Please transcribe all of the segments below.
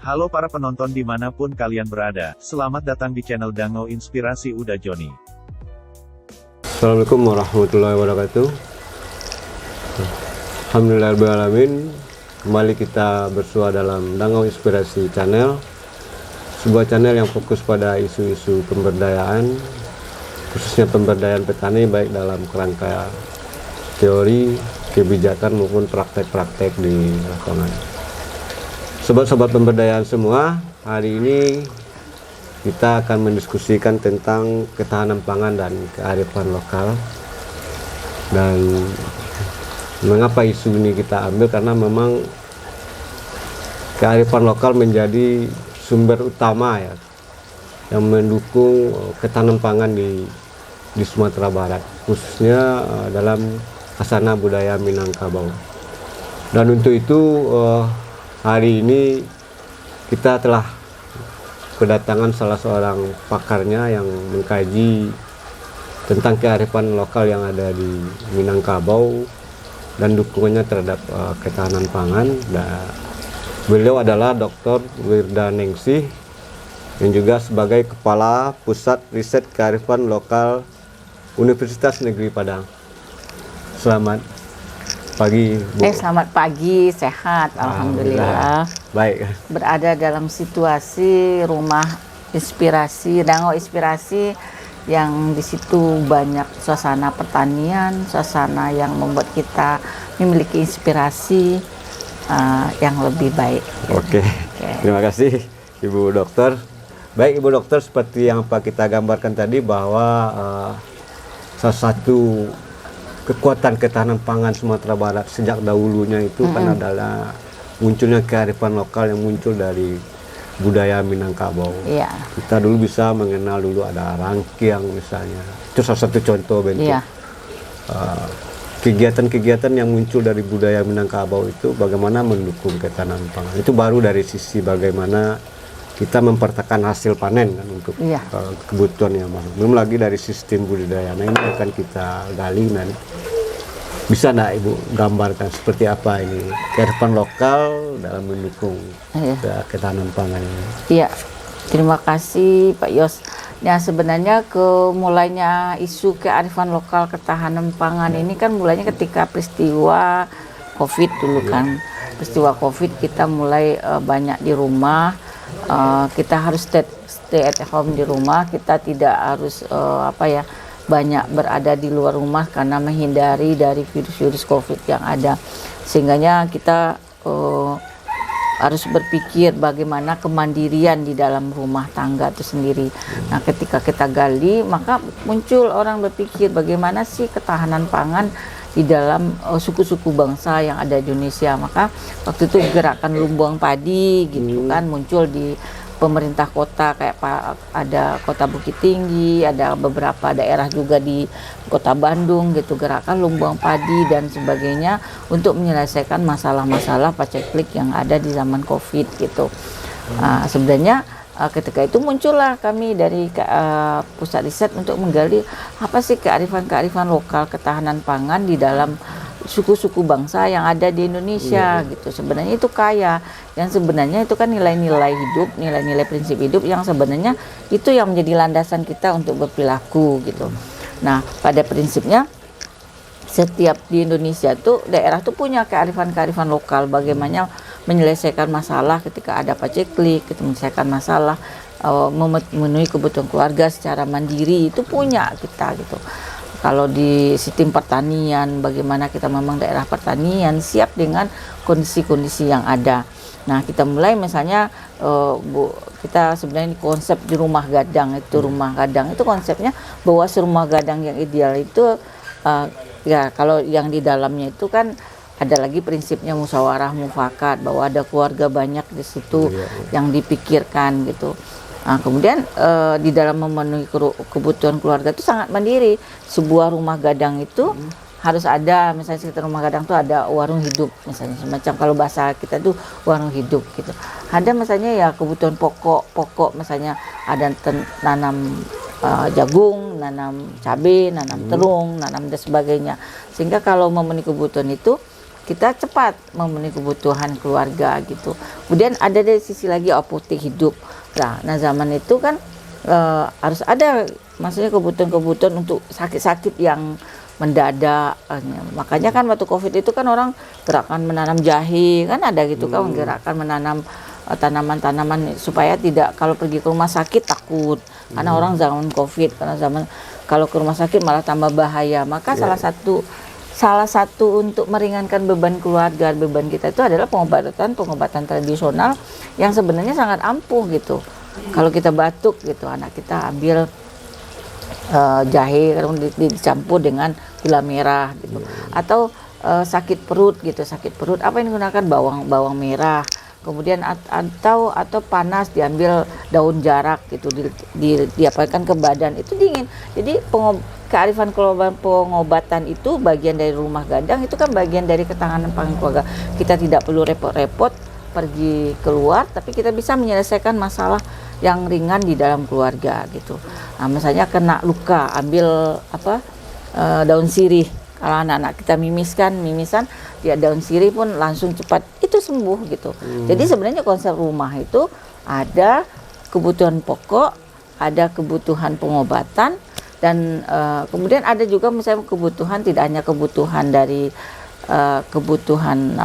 Halo para penonton dimanapun kalian berada, selamat datang di channel Dango Inspirasi Uda Joni. Assalamualaikum warahmatullahi wabarakatuh. Alhamdulillahirrahmanirrahim. Kembali kita bersua dalam Dango Inspirasi Channel, sebuah channel yang fokus pada isu-isu pemberdayaan, khususnya pemberdayaan petani baik dalam kerangka teori, kebijakan maupun praktek-praktek di lapangan. Sobat-sobat pemberdayaan semua, hari ini kita akan mendiskusikan tentang ketahanan pangan dan kearifan lokal. Dan mengapa isu ini kita ambil, karena memang kearifan lokal menjadi sumber utama ya yang mendukung ketahanan pangan di Sumatera Barat, khususnya dalam khasana budaya Minangkabau. Dan untuk itu hari ini kita telah kedatangan salah seorang pakarnya yang mengkaji tentang kearifan lokal yang ada di Minangkabau dan dukungannya terhadap ketahanan pangan. Dan beliau adalah Dr. Wirdaningsih yang juga sebagai Kepala Pusat Riset Kearifan Lokal Universitas Negeri Padang. Selamat pagi, Bu. Selamat pagi, sehat, alhamdulillah. Baik. Berada dalam situasi rumah inspirasi, Dango Inspirasi, yang di situ banyak suasana pertanian, suasana yang membuat kita memiliki inspirasi yang lebih baik. Oke. Terima kasih Ibu Dokter. Baik Ibu Dokter, seperti yang kita gambarkan tadi bahwa salah satu kekuatan ketahanan pangan Sumatera Barat sejak dahulunya itu kan adalah munculnya kearifan lokal yang muncul dari budaya Minangkabau. Iya. Kita dulu bisa mengenal dulu ada rangkiang misalnya. Itu salah satu contoh bentuk kegiatan-kegiatan yang muncul dari budaya Minangkabau itu bagaimana mendukung ketahanan pangan. Itu baru dari sisi bagaimana kita mempertahankan hasil panen kan untuk kebutuhan yang masuk. Belum lagi dari sistem budidaya. Nah, ini akan kita gali nanti. Bisa enggak Ibu gambarkan seperti apa ini kearifan lokal dalam mendukung ketahanan pangan ini? Iya. Terima kasih Pak Yos. Nah, sebenarnya mulainya isu kearifan lokal ketahanan pangan ini kan mulainya ketika peristiwa Covid dulu kan. Peristiwa Covid kita mulai banyak di rumah. Kita harus stay at home di rumah, kita tidak harus banyak berada di luar rumah karena menghindari dari virus-virus COVID yang ada. Sehingganya kita harus berpikir bagaimana kemandirian di dalam rumah tangga itu sendiri. Nah, ketika kita gali, maka muncul orang berpikir bagaimana sih ketahanan pangan di dalam suku-suku bangsa yang ada di Indonesia. Maka waktu itu gerakan lumbung padi gitu kan muncul di pemerintah kota, kayak ada Kota Bukit Tinggi, ada beberapa daerah juga di Kota Bandung gitu, gerakan lumbung padi dan sebagainya untuk menyelesaikan masalah-masalah paceklik yang ada di zaman Covid gitu. Sebenarnya ketika itu muncullah kami dari pusat riset untuk menggali apa sih kearifan-kearifan lokal ketahanan pangan di dalam suku-suku bangsa yang ada di Indonesia gitu. Sebenarnya itu kaya, yang sebenarnya itu kan nilai-nilai hidup, nilai-nilai prinsip hidup yang sebenarnya itu yang menjadi landasan kita untuk berperilaku gitu. Nah, pada prinsipnya setiap di Indonesia tuh daerah tuh punya kearifan-kearifan lokal bagaimana menyelesaikan masalah ketika ada paceklik, menyelesaikan masalah memenuhi kebutuhan keluarga secara mandiri, itu punya kita gitu. Kalau di sistem pertanian, bagaimana kita memang daerah pertanian siap dengan kondisi-kondisi yang ada. Nah, kita mulai misalnya kita sebenarnya konsep di rumah gadang itu, rumah gadang itu konsepnya bahwa serumah gadang yang ideal itu kalau yang di dalamnya itu kan ada lagi prinsipnya musyawarah mufakat, bahwa ada keluarga banyak di situ yang dipikirkan gitu. Nah, kemudian di dalam memenuhi kebutuhan keluarga itu sangat mandiri. Sebuah rumah gadang itu harus ada, misalnya sekitar rumah gadang itu ada warung hidup, misalnya semacam kalau bahasa kita tuh warung hidup gitu. Ada misalnya ya kebutuhan pokok misalnya ada nanam jagung, nanam cabai, nanam terung, nanam dan sebagainya. Sehingga kalau memenuhi kebutuhan itu kita cepat memenuhi kebutuhan keluarga gitu. Kemudian ada dari sisi lagi apotek hidup. Nah zaman itu kan harus ada, maksudnya kebutuhan-kebutuhan untuk sakit-sakit yang mendadak. Makanya kan waktu COVID itu kan orang gerakan menanam jahe, kan ada gitu kan, gerakan menanam tanaman-tanaman supaya tidak, kalau pergi ke rumah sakit takut, karena orang zaman COVID, karena zaman kalau ke rumah sakit malah tambah bahaya. Maka salah satu untuk meringankan beban keluarga, beban kita itu adalah pengobatan tradisional yang sebenarnya sangat ampuh gitu. Kalau kita batuk gitu, anak kita ambil jahe dicampur dengan gula merah gitu. Atau sakit perut gitu, sakit perut apa yang digunakan, bawang merah. Kemudian atau panas diambil daun jarak gitu, diapakan ke badan, itu dingin. Jadi kearifan pengobatan itu bagian dari rumah gadang, itu kan bagian dari ketahanan pangan keluarga. Kita tidak perlu repot-repot pergi keluar, tapi kita bisa menyelesaikan masalah yang ringan di dalam keluarga gitu. Nah, misalnya kena luka, ambil daun sirih. Kalau anak-anak kita mimisan, dia daun sirih pun langsung cepat itu sembuh gitu. Jadi sebenarnya konsep rumah itu ada kebutuhan pokok, ada kebutuhan pengobatan, dan kemudian ada juga misalnya kebutuhan, tidak hanya kebutuhan dari kebutuhan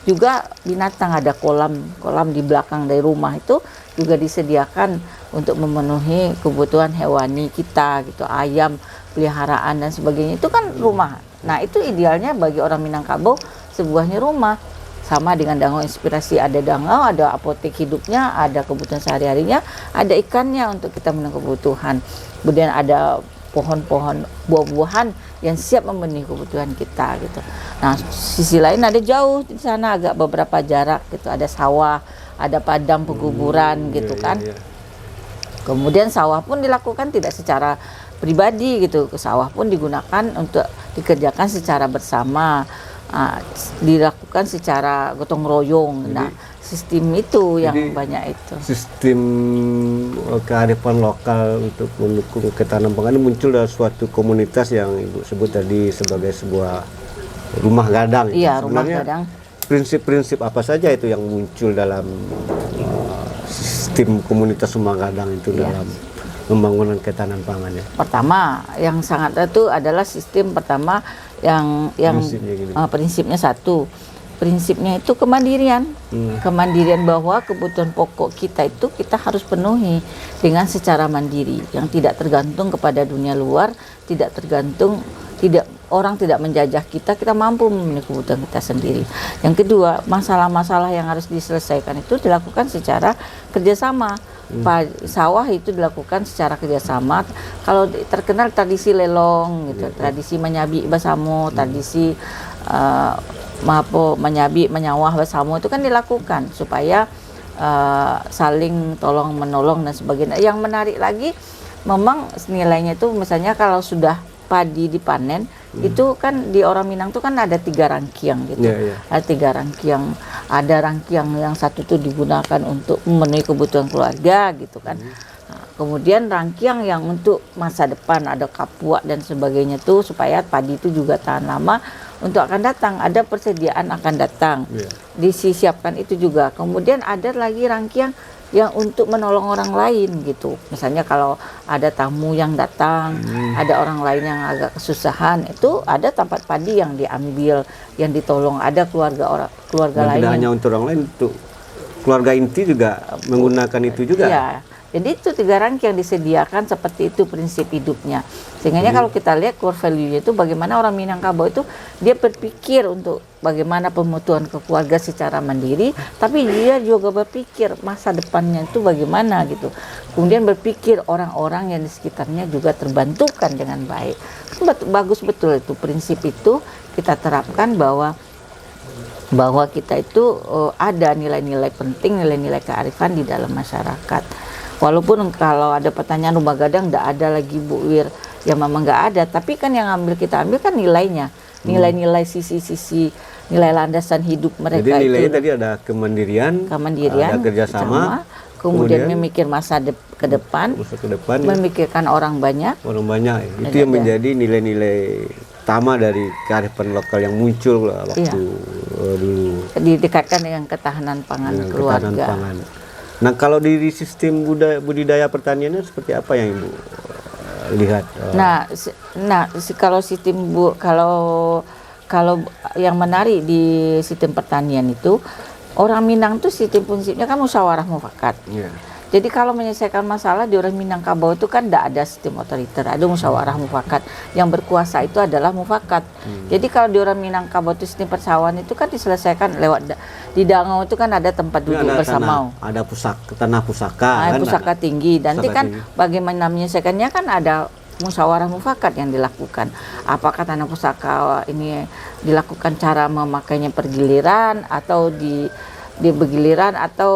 juga binatang, ada kolam di belakang dari rumah itu juga disediakan untuk memenuhi kebutuhan hewani kita gitu, ayam peliharaan dan sebagainya, itu kan rumah. Nah itu idealnya bagi orang Minangkabau, sebuahnya rumah. Sama dengan Dangau Inspirasi, ada dangau, ada apotek hidupnya, ada kebutuhan sehari-harinya, ada ikannya untuk kita memenuhi kebutuhan. Kemudian ada pohon-pohon buah-buahan yang siap memenuhi kebutuhan kita gitu. Nah sisi lain ada jauh di sana, agak beberapa jarak gitu, ada sawah, ada padang peguburan gitu kan. Kemudian sawah pun dilakukan tidak secara pribadi gitu, ke sawah pun digunakan untuk dikerjakan secara bersama, dilakukan secara gotong royong. Nah sistem itu yang banyak itu. Sistem kearifan lokal untuk mendukung ketahanan pangan ini muncul dari suatu komunitas yang Ibu sebut tadi sebagai sebuah rumah gadang. Iya, rumah gadang. Prinsip-prinsip apa saja itu yang muncul dalam sistem komunitas rumah gadang itu dalam pembangunan ketahanan pangannya? Pertama, yang sangat itu adalah sistem pertama yang prinsipnya satu. Prinsipnya itu kemandirian. Kemandirian bahwa kebutuhan pokok kita itu kita harus penuhi dengan secara mandiri, yang tidak tergantung kepada dunia luar, orang tidak menjajah kita mampu memenuhi kebutuhan kita sendiri. Yang kedua, masalah-masalah yang harus diselesaikan itu dilakukan secara kerjasama. Sawah itu dilakukan secara kerjasama. Kalau terkenal tradisi lelong gitu, tradisi menyabi bersama, tradisi menyabi menyawah bersama, itu kan dilakukan supaya saling tolong menolong dan sebagainya. Yang menarik lagi, memang nilainya itu misalnya kalau sudah padi dipanen, itu kan di orang Minang itu kan ada 3 rangkiang gitu. Ada 3 rangkiang. Ada rangkiang yang satu itu digunakan untuk memenuhi kebutuhan keluarga gitu kan. Nah, kemudian rangkiang yang untuk masa depan, ada kapuak dan sebagainya tuh supaya padi itu juga tahan lama untuk akan datang, ada persediaan akan datang. Disiapkan itu juga. Kemudian ada lagi rangkiang yang untuk menolong orang lain gitu. Misalnya kalau ada tamu yang datang, ada orang lain yang agak kesusahan, itu ada tempat padi yang diambil, yang ditolong, ada keluarga lain. Tidak hanya untuk orang lain, untuk keluarga inti juga menggunakan itu juga. Iya. Jadi itu 3 rangkaian yang disediakan, seperti itu prinsip hidupnya. Sehingga kalau kita lihat core value-nya itu bagaimana orang Minangkabau itu dia berpikir untuk bagaimana pemutuhan keluarga secara mandiri, tapi dia juga berpikir masa depannya itu bagaimana gitu. Kemudian berpikir orang-orang yang di sekitarnya juga terbantukan dengan baik. Bagus betul itu prinsip itu kita terapkan bahwa kita itu ada nilai-nilai penting, nilai-nilai kearifan di dalam masyarakat. Walaupun kalau ada pertanyaan rumah gadang tidak ada lagi Bu Wir, ya memang nggak ada, tapi kan yang kita ambil kan nilainya, nilai-nilai sisi-sisi nilai landasan hidup mereka. Jadi nilainya tadi ada kemandirian, ada kerjasama, kemudian memikir masa ke depan, memikirkan orang banyak. Itu yang menjadi nilai-nilai utama dari kearifan lokal yang muncul waktu dulu didekatkan dengan ketahanan pangan dengan keluarga. ketahanan pangan. Nah, kalau di sistem budidaya pertaniannya seperti apa yang Ibu lihat? Kalau sistem kalau yang menarik di sistem pertanian itu, orang Minang tuh sistem prinsipnya kan musyawarah mufakat. Iya. Jadi kalau menyelesaikan masalah di orang Minangkabau itu kan tidak ada sistem otoriter, ada musyawarah mufakat. Yang berkuasa itu adalah mufakat. Jadi kalau di orang Minangkabau itu sistem persawahan itu kan diselesaikan lewat di Dangau itu kan ada tempat Ini duduk ada bersama. ada tanah pusaka kan. Pusaka tinggi. Dan nanti Pusaka kan tinggi. bagaimana menyelesaikannya kan ada musyawarah mufakat yang dilakukan. Apakah tanah pusaka ini dilakukan cara memakainya pergiliran atau di bergiliran atau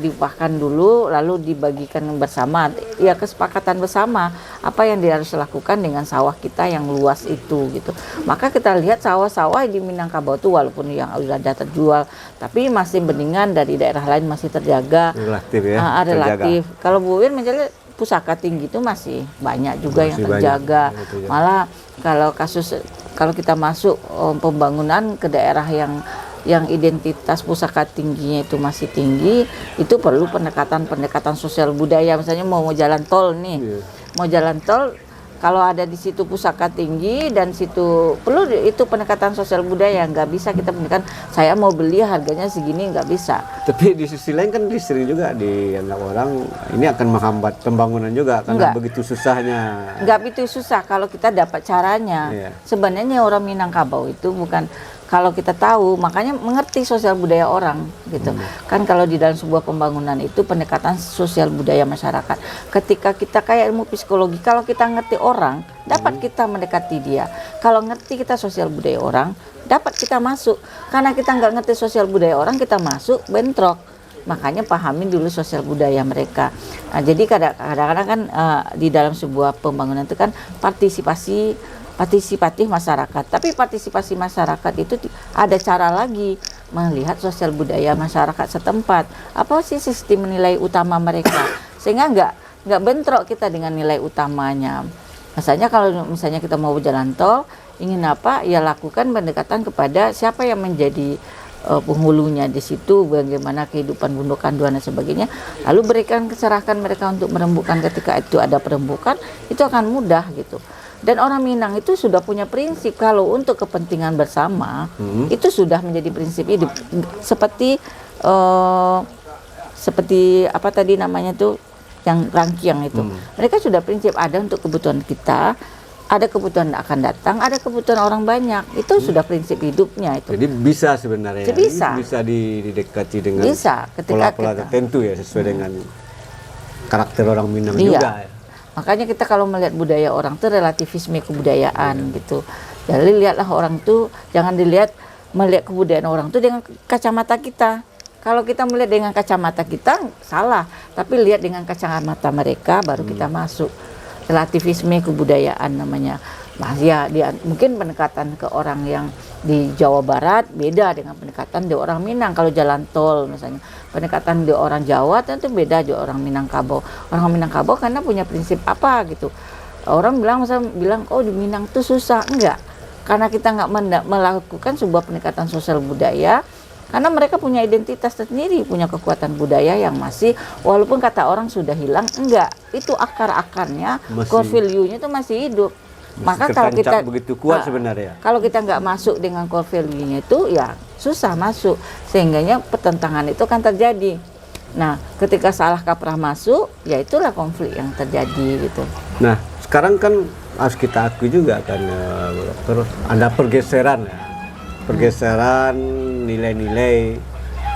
dipahkan dulu lalu dibagikan bersama, ya kesepakatan bersama apa yang dia harus lakukan dengan sawah kita yang luas itu gitu. Maka kita lihat sawah-sawah di Minangkabau itu walaupun yang sudah ada terjual tapi masih beningan dari daerah lain masih terjaga, Relatif ya, relatif. Kalau Bu Win mencari pusaka tinggi itu masih banyak juga yang Masih terjaga. banyak. Malah kalau kita masuk pembangunan ke daerah yang identitas pusaka tingginya itu masih tinggi, itu perlu pendekatan sosial budaya. Misalnya mau jalan tol nih, mau jalan tol, kalau ada di situ pusaka tinggi dan situ perlu itu pendekatan sosial budaya. Nggak bisa kita pendekatan saya mau beli harganya segini, nggak bisa. Tapi di sisi lain kan sering juga dianggap orang ini akan menghambat pembangunan juga karena begitu susahnya. Nggak begitu susah kalau kita dapat caranya. Sebenarnya orang Minangkabau itu bukan, kalau kita tahu, makanya mengerti sosial budaya orang gitu. Kan kalau di dalam sebuah pembangunan itu pendekatan sosial budaya masyarakat. Ketika kita kayak ilmu psikologi, kalau kita ngerti orang, dapat kita mendekati dia. Kalau ngerti kita sosial budaya orang, dapat kita masuk. Karena kita nggak ngerti sosial budaya orang, kita masuk bentrok. Makanya pahamin dulu sosial budaya mereka. Nah, jadi kadang-kadang kan di dalam sebuah pembangunan itu kan partisipatif masyarakat. Tapi partisipasi masyarakat itu ada cara lagi melihat sosial budaya masyarakat setempat. Apa sih sistem nilai utama mereka? Sehingga nggak bentrok kita dengan nilai utamanya. Misalnya kalau misalnya kita mau jalan tol, ingin apa? Ya lakukan pendekatan kepada siapa yang menjadi penghulunya di situ, bagaimana kehidupan bundukan dan sebagainya. Lalu serahkan mereka untuk merembukan. Ketika itu ada perembukan, itu akan mudah gitu. Dan orang Minang itu sudah punya prinsip kalau untuk kepentingan bersama itu sudah menjadi prinsip hidup. Seperti apa tadi namanya tuh yang rangkiang itu. Mereka sudah prinsip ada untuk kebutuhan kita, ada kebutuhan akan datang, ada kebutuhan orang banyak. Itu sudah prinsip hidupnya itu. Jadi bisa sebenarnya. Bisa didekati dengan pola-pola tertentu ya sesuai dengan karakter orang Minang juga. Ya. Makanya kita kalau melihat budaya orang itu relativisme kebudayaan gitu. Jadi lihatlah orang itu, jangan melihat kebudayaan orang itu dengan kacamata kita. Kalau kita melihat dengan kacamata kita salah, tapi lihat dengan kacamata mereka baru kita masuk. Relativisme kebudayaan namanya. Mungkin pendekatan ke orang yang di Jawa Barat beda dengan pendekatan di orang Minang. Kalau jalan tol misalnya, pendekatan di orang Jawa tentu beda di orang Minangkabau. Orang Minangkabau karena punya prinsip apa gitu. Orang bilang oh di Minang tuh susah, enggak. Karena kita nggak melakukan sebuah pendekatan sosial budaya. Karena mereka punya identitas sendiri, punya kekuatan budaya yang masih, walaupun kata orang sudah hilang, enggak. Itu akar-akarnya, core value-nya itu masih hidup. Maka kalau kita begitu kuat sebenarnya. Kalau kita nggak masuk dengan core value-nya itu, ya susah masuk. Sehingganya pertentangan itu kan terjadi. Nah, ketika salah kaprah masuk, ya itulah konflik yang terjadi gitu. Nah, sekarang kan harus kita akui juga kan terus ada pergeseran ya. Pergeseran nilai-nilai,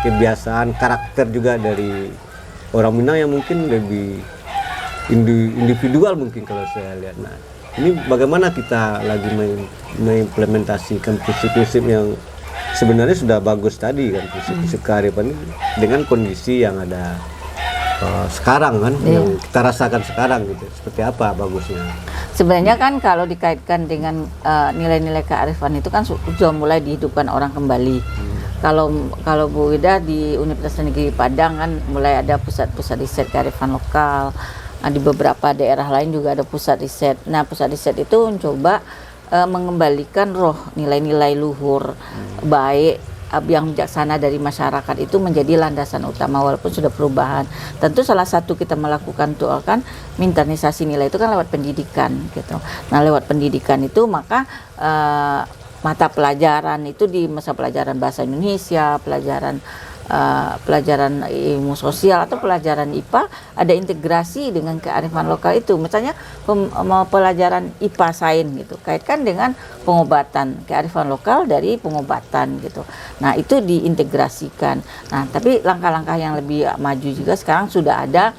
kebiasaan, karakter juga dari orang Minang yang mungkin lebih individual mungkin kalau saya lihat. Nah, ini bagaimana kita lagi mengimplementasikan prinsip-prinsip yang sebenarnya sudah bagus tadi kan, prinsip-prinsip kearifan dengan kondisi yang ada sekarang kan, yang kita rasakan sekarang gitu. Seperti apa bagusnya? Sebenarnya kan kalau dikaitkan dengan nilai-nilai kearifan itu kan sudah mulai dihidupkan orang kembali. Kalau Bu Ida di Universitas Negeri Padang kan mulai ada pusat-pusat riset kearifan lokal. Di beberapa daerah lain juga ada pusat riset. Nah, pusat riset itu mencoba mengembalikan roh nilai-nilai luhur baik yang bijaksana dari masyarakat itu menjadi landasan utama walaupun sudah perubahan. Tentu salah satu kita melakukan itu kan minimalisasi nilai itu kan lewat pendidikan gitu. Nah lewat pendidikan itu maka mata pelajaran itu di masa pelajaran bahasa Indonesia, pelajaran ilmu sosial atau pelajaran IPA ada integrasi dengan kearifan lokal itu. Misalnya pelajaran IPA sains gitu, kaitkan dengan pengobatan, kearifan lokal dari pengobatan gitu. Nah, itu diintegrasikan. Nah, tapi langkah-langkah yang lebih maju juga sekarang sudah ada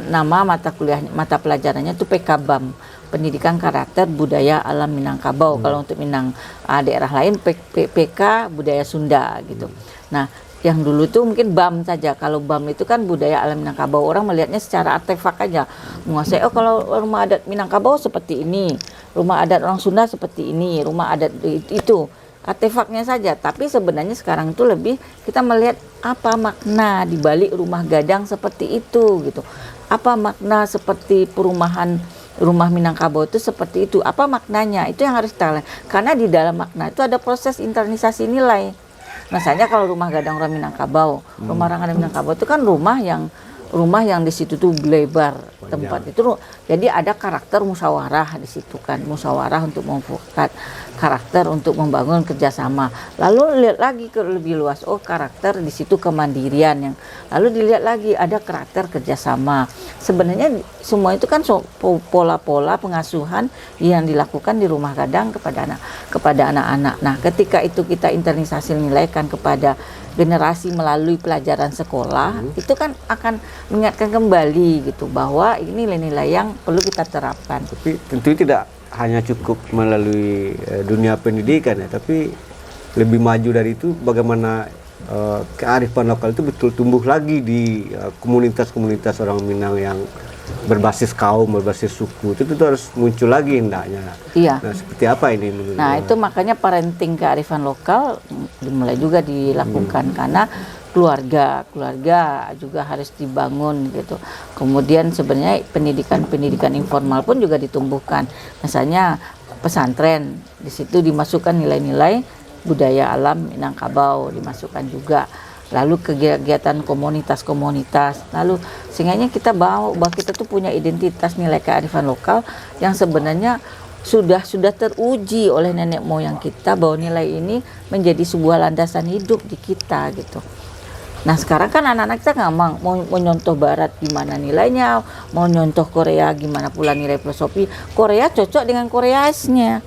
nama mata pelajarannya itu PKBAM. Pendidikan Karakter Budaya Alam Minangkabau. Kalau untuk daerah lain PK Budaya Sunda gitu. Nah, yang dulu tuh mungkin BAM saja. Kalau BAM itu kan budaya alam Minangkabau, orang melihatnya secara artefak aja. Menguasai, oh kalau rumah adat Minangkabau seperti ini, rumah adat orang Sunda seperti ini, rumah adat itu artefaknya saja. Tapi sebenarnya sekarang itu lebih kita melihat apa makna di balik rumah gadang seperti itu gitu. Apa makna seperti perumahan rumah Minangkabau itu seperti itu. Apa maknanya? Itu yang harus kita lihat. Karena di dalam makna itu ada proses internalisasi nilai. Misalnya kalau rumah gadang orang Minangkabau, rumah orang gadang Minangkabau itu kan rumah yang di situ tuh lebar tempat itu, jadi ada karakter musyawarah di situ kan, musyawarah untuk memfokuskan karakter untuk membangun kerjasama. Lalu lihat lagi ke lebih luas, oh karakter di situ kemandirian yang, lalu dilihat lagi ada karakter kerjasama. Sebenarnya semua itu kan pola-pola pengasuhan yang dilakukan di rumah gadang kepada anak-anak. Nah, ketika itu kita internalisasi nilaikan kepada generasi melalui pelajaran sekolah, itu kan akan mengingatkan kembali gitu bahwa ini nilai-nilai yang perlu kita terapkan. Tapi tentu tidak hanya cukup melalui dunia pendidikan ya, tapi lebih maju dari itu bagaimana kearifan lokal itu betul tumbuh lagi di komunitas-komunitas orang Minang yang berbasis kaum, berbasis suku, itu harus muncul lagi hendaknya. Iya. Nah, seperti apa ini menurut Nah, itu makanya parenting kearifan lokal dimulai juga dilakukan karena keluarga juga harus dibangun gitu. Kemudian sebenarnya pendidikan informal pun juga ditumbuhkan. Misalnya pesantren, di situ dimasukkan nilai-nilai budaya alam Minangkabau dimasukkan juga. Lalu kegiatan komunitas-komunitas, lalu sehingga kita bahwa kita tuh punya identitas nilai kearifan lokal yang sebenarnya sudah teruji oleh nenek moyang kita bahwa nilai ini menjadi sebuah landasan hidup di kita gitu. Nah sekarang kan anak-anak kita nggak mau nyontoh Barat gimana nilainya, mau nyontoh Korea gimana pula nilai filosofi. Korea cocok dengan Koreaisnya,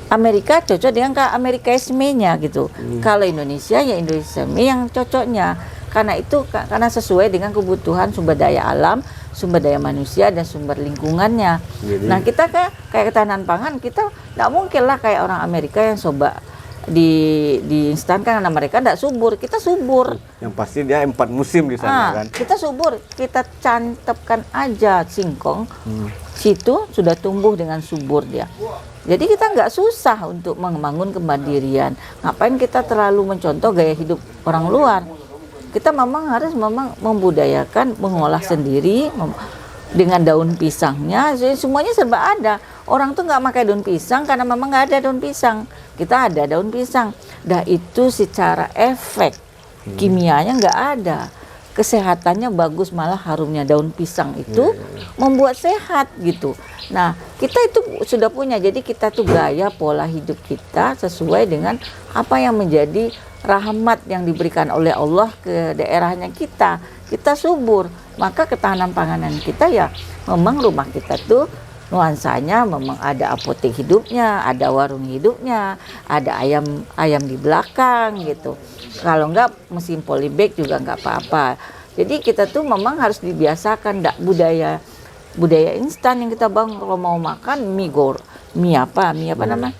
Amerika cocok dengan Amerikaismenya gitu. Kalau Indonesia ya Indonesiaisme yang cocoknya. Karena itu karena sesuai dengan kebutuhan sumber daya alam, sumber daya manusia dan sumber lingkungannya. Jadi, nah kita kayak ketahanan pangan kita nggak mungkin lah kayak orang Amerika yang coba diinstankan karena mereka tidak subur, kita subur. Yang pasti dia 4 musim di sana kan. Kita subur, kita cantepkan aja singkong, situ sudah tumbuh dengan subur dia. Jadi kita nggak susah untuk membangun kemandirian. Ngapain kita terlalu mencontoh gaya hidup orang luar? Kita memang harus membudayakan, mengolah sendiri dengan daun pisangnya. Semuanya serba ada. Orang tuh nggak pakai daun pisang karena memang nggak ada daun pisang. Kita ada daun pisang. Dah itu secara efek kimianya nggak ada. Kesehatannya bagus, malah harumnya daun pisang itu membuat sehat gitu. Nah kita itu sudah punya, jadi kita tuh gaya pola hidup kita sesuai dengan apa yang menjadi rahmat yang diberikan oleh Allah ke daerahnya kita. Kita subur, maka ketahanan panganan kita ya memang rumah kita tuh nuansanya memang ada apotek hidupnya, ada warung hidupnya, ada ayam di belakang gitu. Kalau enggak mesin polybag juga enggak apa-apa. Jadi kita tuh memang harus dibiasakan budaya instan yang kita bangun. Kalau mau makan mie apa namanya?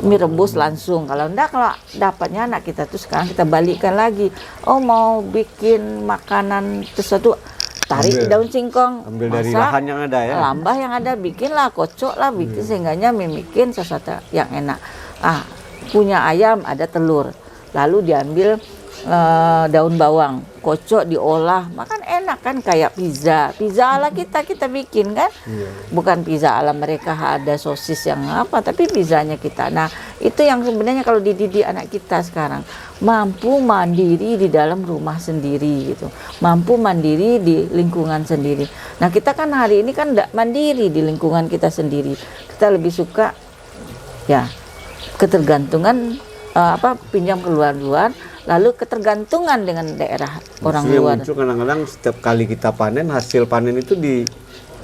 Mie rebus langsung. Kalau enggak, kalau dapatnya anak kita tuh sekarang kita balikkan lagi. Oh mau bikin makanan sesuatu, tarik daun singkong, ambil dari lahan yang ada ya. Lambah yang ada, bikinlah, kocok lah, bikin sehingganya bikin sesuatu yang enak. Punya ayam ada telur, lalu diambil daun bawang, kocok diolah, makan enak kan, kayak pizza ala kita bikin kan, bukan pizza ala mereka ada sosis yang apa, tapi pizzanya kita. Nah itu yang sebenarnya kalau dididik anak kita sekarang, mampu mandiri di dalam rumah sendiri gitu, mampu mandiri di lingkungan sendiri. Nah kita kan hari ini kan tidak mandiri di lingkungan kita sendiri, kita lebih suka ya ketergantungan pinjam ke luar, lalu ketergantungan dengan daerah orang Justru yang luar. muncul kadang-kadang setiap kali kita panen, hasil panen itu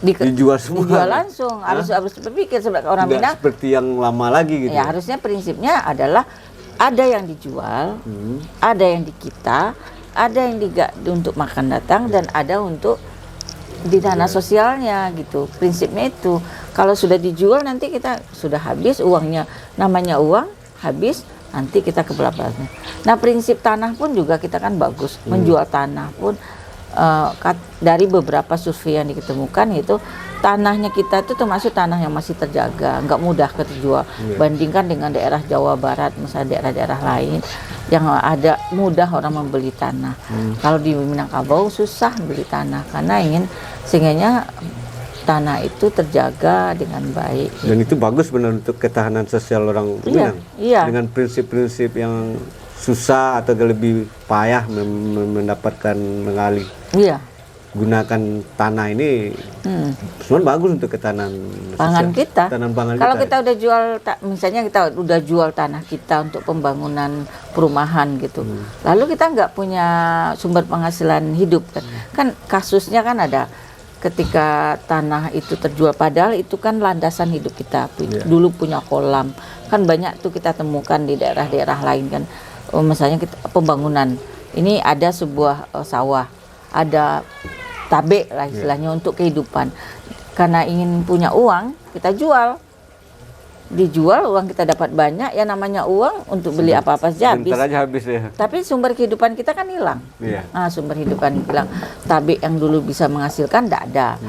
dijual semua. Dijual langsung. Harus berpikir sebagai orang Tidak Minang. seperti yang lama lagi gitu. Ya harusnya prinsipnya adalah ada yang dijual, ada yang di kita, ada yang untuk makan datang, dan ada untuk di dana sosialnya gitu. Prinsipnya itu. Kalau sudah dijual nanti kita sudah habis uangnya, namanya uang habis, nanti kita ke belakangnya. Nah prinsip tanah pun juga kita kan bagus, menjual tanah pun dari beberapa survei yang ditemukan itu tanahnya kita itu termasuk tanah yang masih terjaga, nggak mudah terjual. Bandingkan dengan daerah Jawa Barat, misalnya daerah-daerah lain yang ada mudah orang membeli tanah. Kalau di Minangkabau susah beli tanah karena sehingga tanah itu terjaga dengan baik. Dan itu bagus benar untuk ketahanan sosial orang Minang. Iya. Dengan prinsip-prinsip yang susah atau lebih payah mendapatkan mengalih. Iya. Gunakan tanah ini semua bagus untuk ketahanan Pangan sosial, kita. ketahanan pangan Kalau kita. kita udah jual, misalnya kita udah jual tanah kita untuk pembangunan perumahan gitu, lalu kita nggak punya sumber penghasilan hidup kan kasusnya kan ada. Ketika tanah itu terjual, padahal itu kan landasan hidup kita. Dulu punya kolam, kan banyak tuh kita temukan di daerah-daerah lain kan. Misalnya kita pembangunan, ini ada sebuah sawah, ada tabe lah istilahnya untuk kehidupan. Karena ingin punya uang, kita jual. Dijual, uang kita dapat banyak, ya namanya uang untuk beli apa-apa saja habis. Sebentar aja habis ya. Tapi sumber kehidupan kita kan hilang. Sumber kehidupan hilang. Tabe yang dulu bisa menghasilkan tidak ada.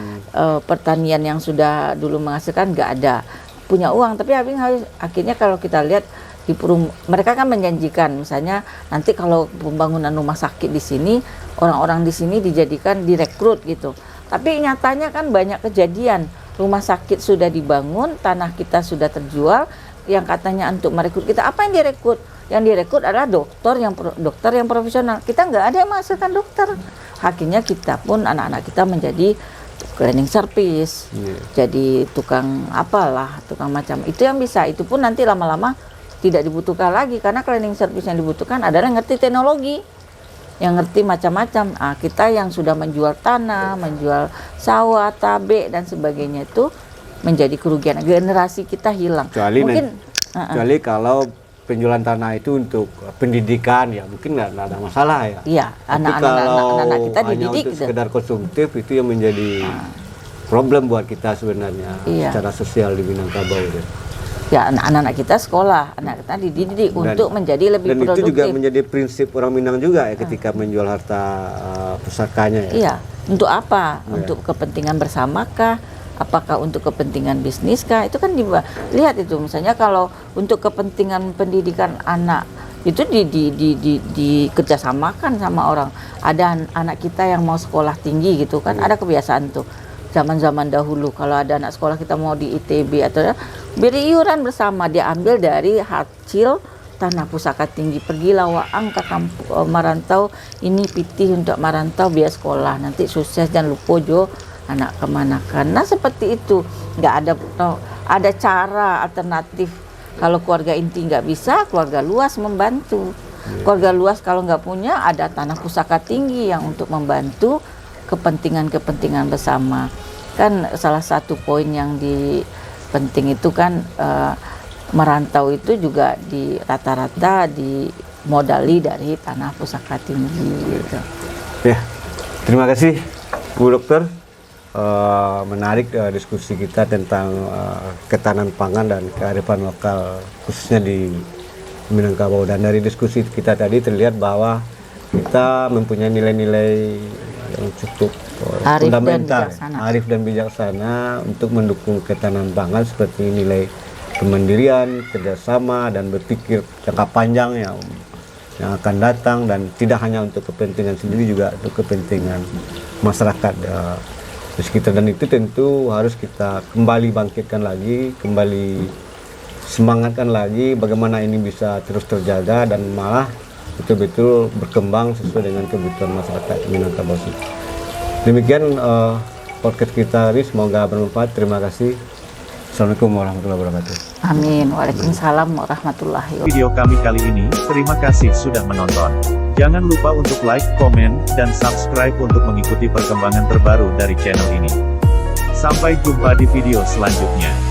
Pertanian yang sudah dulu menghasilkan nggak ada. Punya uang, tapi akhirnya kalau kita lihat mereka kan menjanjikan, misalnya nanti kalau pembangunan rumah sakit di sini, orang-orang di sini dijadikan direkrut gitu. Tapi nyatanya kan banyak kejadian. Rumah sakit sudah dibangun, tanah kita sudah terjual, yang katanya untuk merekrut kita, apa yang direkrut? Yang direkrut adalah dokter yang profesional. Kita nggak ada yang menghasilkan dokter. Akhirnya kita pun, anak-anak kita menjadi cleaning service, jadi tukang macam. Itu yang bisa, itu pun nanti lama-lama tidak dibutuhkan lagi, karena cleaning service yang dibutuhkan adalah yang ngerti teknologi, yang ngerti macam-macam. Kita yang sudah menjual tanah, menjual sawah, tabe dan sebagainya itu menjadi kerugian. Generasi kita hilang. Kecuali kalau penjualan tanah itu untuk pendidikan, ya mungkin nggak ada masalah ya. Iya, anak-anak kita dididik untuk gitu. sekedar konsumtif itu yang menjadi problem buat kita sebenarnya secara sosial di Minangkabau. Ya, anak-anak kita sekolah, anak kita dididik untuk menjadi lebih produktif. Dan itu juga menjadi prinsip orang Minang juga ya, ketika menjual harta pusakanya ya. Iya, untuk apa? Untuk kepentingan bersamakah? Apakah untuk kepentingan bisnis kah? Itu kan lihat itu, misalnya kalau untuk kepentingan pendidikan anak itu dikerjasamakan sama orang. Ada anak kita yang mau sekolah tinggi gitu kan, ada kebiasaan tuh. Zaman-zaman dahulu kalau ada anak sekolah kita mau di ITB atau beri iuran bersama, dia ambil dari hasil tanah pusaka tinggi, pergilah Waang ke kampung Marantau, ini pitih untuk Marantau biar sekolah, nanti sukses dan lupa jo anak kemanakan. Nah seperti itu, nggak ada cara alternatif. Kalau keluarga inti nggak bisa, keluarga luas membantu. Keluarga luas kalau nggak punya, ada tanah pusaka tinggi yang untuk membantu kepentingan-kepentingan bersama. Kan salah satu poin yang penting itu kan merantau itu juga di rata-rata dimodali dari tanah pusaka tinggi gitu. Ya, terima kasih Bu Dokter. Menarik diskusi kita tentang ketahanan pangan dan kearifan lokal khususnya di Minangkabau. Dan dari diskusi kita tadi terlihat bahwa kita mempunyai nilai-nilai yang cukup fundamental, arif dan bijaksana untuk mendukung ketahanan pangan, seperti nilai kemandirian, kerjasama, dan berpikir jangka panjang yang yang akan datang, dan tidak hanya untuk kepentingan sendiri, juga untuk kepentingan masyarakat di sekitar. Dan itu tentu harus kita kembali bangkitkan lagi, kembali semangatkan lagi bagaimana ini bisa terus terjaga dan malah betul-betul berkembang sesuai dengan kebutuhan masyarakat Minangkabau. Demikian podcast kita hari, semoga bermanfaat. Terima kasih. Assalamualaikum warahmatullahi wabarakatuh. Amin. Waalaikumsalam warahmatullahi wabarakatuh. Video kami kali ini, terima kasih sudah menonton. Jangan lupa untuk like, komen, dan subscribe untuk mengikuti perkembangan terbaru dari channel ini. Sampai jumpa di video selanjutnya.